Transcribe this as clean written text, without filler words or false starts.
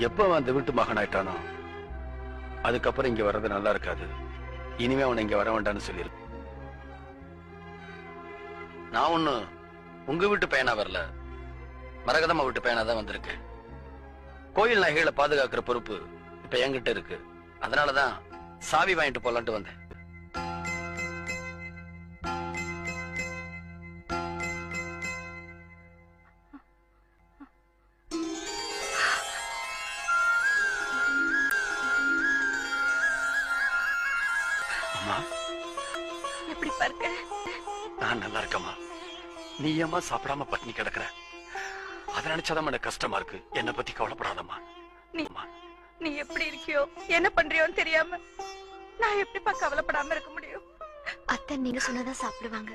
எப்ப அவன் அந்த வீட்டு மகன் ஆயிட்டானோ அதுக்கப்புறம் இங்க வர்றது நல்லா இருக்காது. இனிமே அவனை இங்க வர வேண்டாம்னு சொல்லிரு. நான் ஒண்ணு உங்க வீட்டு பையனா வரல, மரகதம்மா வீட்டு பையனா தான் வந்திருக்கேன். கோயில் நகைகளை பாதுகாக்கிற பொறுப்பு இப்ப என்கிட்ட இருக்கு. அதனாலதான் சாவி வாங்கிட்டு போலான்ட்டு வந்தேன். எப்படி பாருங்க? நான் நல்லா இருக்கமா. நீ ஏமா சாப்பிடாம பட்டினி கிடக்குற? அத நினைச்சாதான் எனக்கு கஷ்டமா இருக்கு. என்ன பத்தி கவலைப்படாதம்மா. நீ எப்படி இருக்கியோ என்ன பண்றியோன்னு தெரியாம நான் எப்படிப்பா கவலைப்படாம இருக்க முடியும்? அத்தை நீங்க சொன்னதான் சாப்பிடுவாங்க.